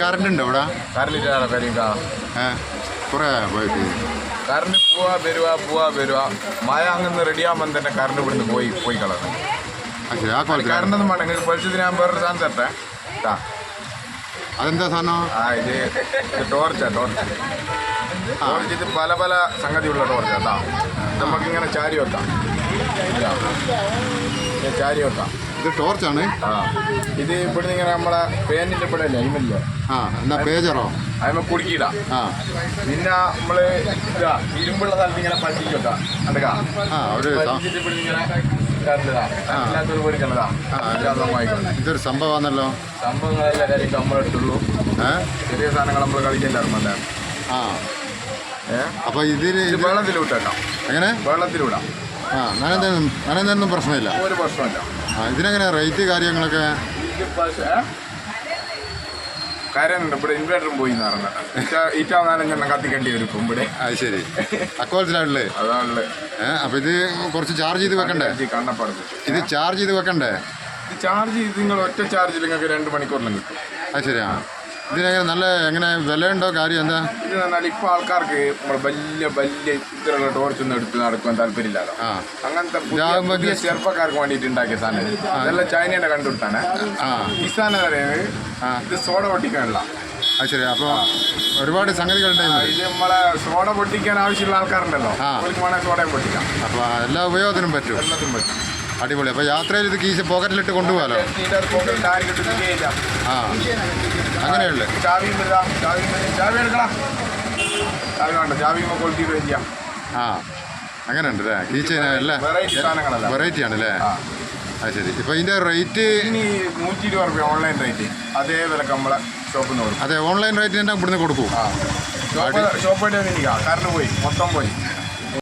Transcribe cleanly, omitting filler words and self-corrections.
Current ഉണ്ടോ ഇവിടെ? കുറേ പോയിട്ട് കറണ്ട് പോവാ മഴ അങ്ങനെ റെഡിയാകുമ്പോൾ തന്നെ കറണ്ട് ഇവിടുന്ന് പോയി കളഞ്ഞു. ശരി. ആ കോലത്തിൽ കറണ്ടൊന്നും വേണ്ട. നിങ്ങൾക്ക് പൊളിച്ചത് ഞാൻ വേറൊരു സാധനം തരട്ടെ. അതെന്താ സാധനം? ഇത് ടോർച്ച്. ഇത് പല പല സംഗതിയുള്ള ടോർച്ച് കേട്ടോ. നമുക്കിങ്ങനെ ചാരി വെക്കാം. ഇത് ടോർച്ചാണ്. ഇത് ഇവിടുന്ന് ഇങ്ങനെ നമ്മളെ പേനിൻ്റെ ഇവിടെ അല്ലേ അയിമല്ലേ? എന്നാ പേജറോ? അതിമ കുടുക്കിയിടാം. പിന്നെ നമ്മള് ഇരുമ്പുള്ള സ്ഥലത്ത് ഇങ്ങനെ പറ്റിച്ച് വെക്കാം. പറ്റിച്ചിട്ട് ഇവിടുന്ന് ഇങ്ങനെ ഇല്ലാത്തൊരു പൊടിക്കണതാ. ഇതൊരു സംഭവമാണല്ലോ. സംഭവങ്ങളെല്ലാം കാര്യം നമ്മളെടുത്തുള്ളൂ. ചെറിയ സാധനങ്ങൾ നമ്മൾ കളിക്കേണ്ട അറിഞ്ഞല്ലേ. അപ്പൊ ഇതിന് വെള്ളത്തിലൂട്ടേക്കാം. എങ്ങനെ? വെള്ളത്തിലൂടാം. നനന്തൊന്നും പ്രശ്നമില്ല. ഒരു പ്രശ്നമില്ല. ഇതിനെങ്ങനെ റേറ്റ് കാര്യങ്ങളൊക്കെ? കാര്യമുണ്ട്. ഇവിടെ ഇൻവേർട്ടറും പോയി എന്ന് പറഞ്ഞിട്ട് ഈറ്റാവുന്നാലും കത്തിക്കേണ്ടി വരും ഇപ്പം ഇവിടെ. അത് ശരി. അക്കോളത്തിലാണല്ലേ? അതാണല്ലേ. അപ്പൊ ഇത് കുറച്ച് ചാർജ് ചെയ്ത് വെക്കണ്ടേ? കണ്ണപ്പാടത്ത് ഇത് ചാർജ് ചെയ്ത് വെക്കണ്ടേ? ഇത് ചാർജ് ചെയ്ത് നിങ്ങൾ ഒറ്റ ചാർജിൽ നിങ്ങൾക്ക് 2 മണിക്കൂറിലും കിട്ടും. അത് ശരിയാ. ഇതിനെങ്ങനെ നല്ല എങ്ങനെ വിലയുണ്ടോ? കാര്യം എന്താ? ഇത് പറഞ്ഞാൽ ഇപ്പോൾ ആൾക്കാർക്ക് വലിയ ഇത്തരമുള്ള ടോർച്ചൊന്നും എടുത്ത് നടക്കുവാൻ താല്പര്യമില്ലല്ലോ. അങ്ങനത്തെ ചെറുപ്പക്കാർക്ക് വേണ്ടിയിട്ട് ഉണ്ടാക്കിയ സാധനം. അതെല്ലാം ചൈനയുടെ കണ്ടുപിടുത്താണ്. ഈ സാധനം പറയുന്നത് ഇത് സോഡ പൊട്ടിക്കാനുള്ള. അത് ശരി. അപ്പോൾ ഒരുപാട് സംഗതികളുണ്ടായിരുന്നു. ഇത് നമ്മളെ സോഡ പൊട്ടിക്കാൻ ആവശ്യമുള്ള ആൾക്കാരുണ്ടല്ലോ, അവർക്ക് വേണമെങ്കിൽ സോഡയും പൊട്ടിക്കാം. അപ്പോൾ എല്ലാ ഉപയോഗത്തിനും പറ്റും. എല്ലാത്തിനും പറ്റും. അടിപൊളി. അപ്പോൾ യാത്രയിൽ ഇത് കീസ് പോക്കറ്റിലിട്ട് കൊണ്ടുപോകാലോ? അങ്ങനെയുള്ളു. ചാവി എടുക്കണം. ചാവി ക്വാളിറ്റി ചെയ്യാം. അങ്ങനെ ഉണ്ട് അല്ലേ? കീച്ച് എല്ലാം വെറൈറ്റി ആണല്ലേ? അത് ശരി. ഇപ്പോൾ ഇതിൻ്റെ റേറ്റ് ഇനി 120 രൂപ ഓൺലൈൻ റേറ്റ്. അതേ വിലക്ക് നമ്മളെ ഷോപ്പിൽ നിന്ന് കൊടുക്കും. അതെ, ഓൺലൈൻ റേറ്റ് തന്നെ ഇവിടുന്ന് കൊടുക്കും. ഷോപ്പായിട്ട് കറണ്ട് പോയി മൊത്തം പോയി.